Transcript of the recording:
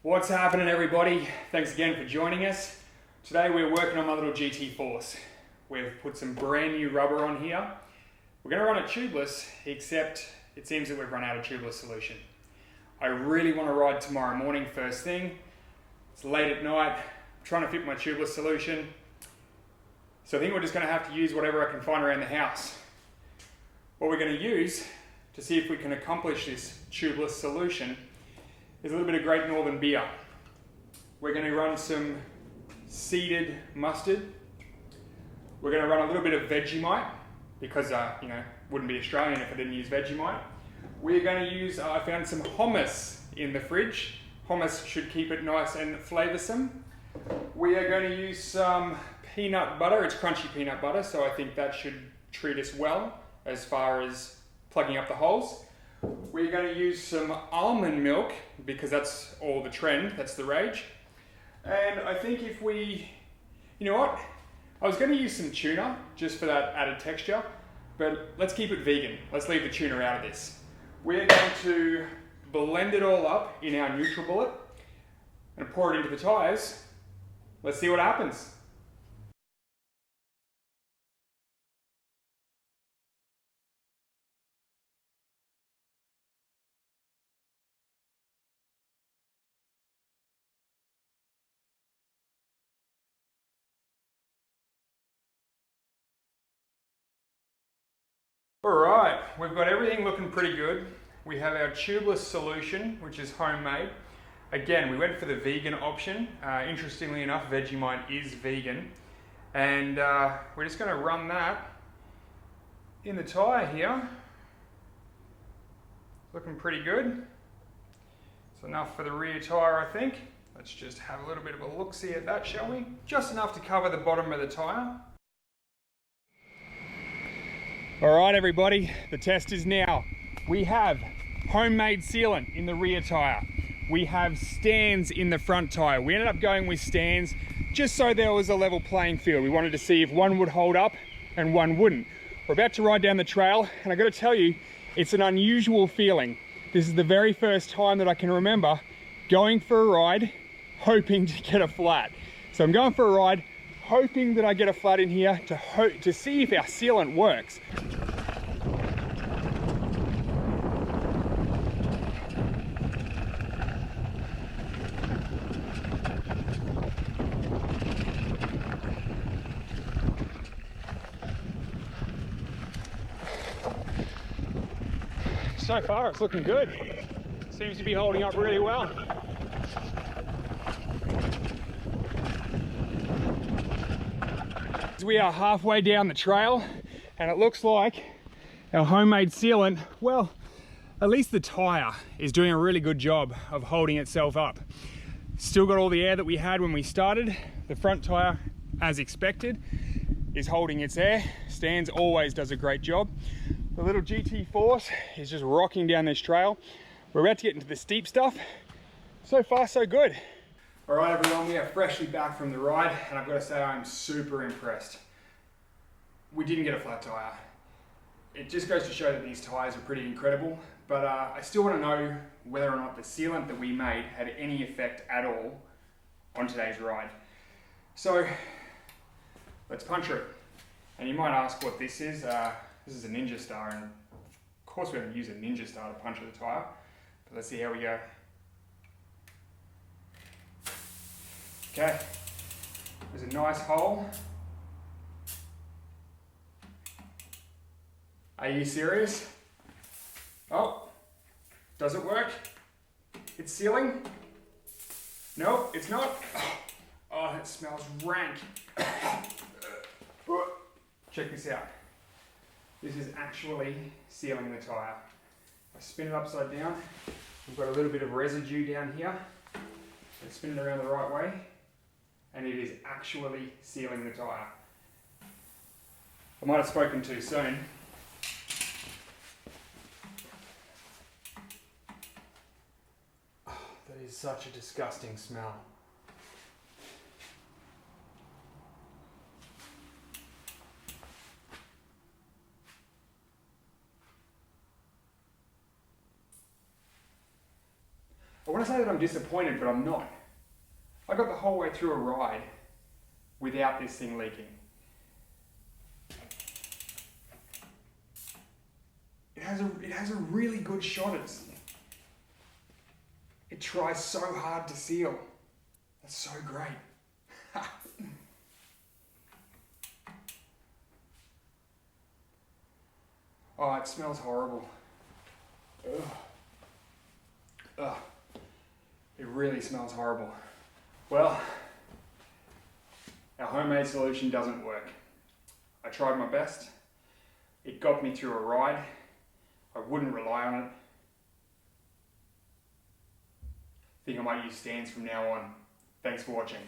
What's happening, everybody? Thanks again for joining us. Today we're working on my little GT Force. We've put some brand new rubber on here. We're going to run it tubeless, except it seems that we've run out of tubeless solution. I really want to ride tomorrow morning first thing. It's late at night. I'm trying to fit my tubeless solution. So I think we're just going to have to use whatever I can find around the house. What we're going to use to see if we can accomplish this tubeless solution is a little bit of Great Northern beer. We're going to run some seeded mustard. We're going to run a little bit of Vegemite because wouldn't be Australian if I didn't use Vegemite. We're going to use, I found some hummus in the fridge. Hummus should keep it nice and flavoursome. We are going to use some peanut butter. It's crunchy peanut butter, so I think that should treat us well as far as plugging up the holes. We're going to use some almond milk because that's all the trend, that's the rage. And I think if we, you know what? I was going to use some tuna just for that added texture, but let's keep it vegan. Let's leave the tuna out of this. We're going to blend it all up in our NutriBullet and pour it into the tyres. Let's see what happens. Alright, we've got everything looking pretty good. We have our tubeless solution, which is homemade. Again, we went for the vegan option. Interestingly enough, Vegemite is vegan. And we're just going to run that in the tyre here. Looking pretty good. It's enough for the rear tyre, I think. Let's just have a little bit of a look-see at that, shall we? Just enough to cover the bottom of the tyre. All right, everybody, the test is now. We have homemade sealant in the rear tyre. We have stands in the front tyre. We ended up going with stands just so there was a level playing field. We wanted to see if one would hold up and one wouldn't. We're about to ride down the trail, and I got to tell you, it's an unusual feeling. This is the very first time that I can remember going for a ride, hoping to get a flat. So I'm going for a ride, hoping that I get a flat in here to see if our sealant works. So far it's looking good. Seems to be holding up really well. We are halfway down the trail and it looks like our homemade sealant, well, at least the tyre is doing a really good job of holding itself up. Still got all the air that we had when we started. The front tyre, as expected, is holding its air. Stands always does a great job. The little GT Force is just rocking down this trail. We're about to get into the steep stuff. So far, so good. All right, everyone, we are freshly back from the ride, and I've got to say I'm super impressed. We didn't get a flat tyre. It just goes to show that these tyres are pretty incredible, but I still want to know whether or not the sealant that we made had any effect at all on today's ride. So, let's puncture it. And you might ask what this is. This is a Ninja Star, and of course we're going to use a Ninja Star to puncture the tyre, but let's see how we go. Okay, there's a nice hole. Are you serious? Oh, does it work? It's sealing? No, it's not. Oh, it smells rank. Check this out. This is actually sealing the tyre. I spin it upside down. We've got a little bit of residue down here. I spin it around the right way, and it is actually sealing the tyre. I might have spoken too soon. Oh, that is such a disgusting smell. I want to say that I'm disappointed, but I'm not. I got the whole way through a ride without this thing leaking. It has a really good shot. It tries so hard to seal. That's so great. Oh, it smells horrible. Ugh. Ugh. It really smells horrible. Well, our homemade solution doesn't work. I tried my best. It got me through a ride. I wouldn't rely on it. I think I might use stands from now on. Thanks for watching.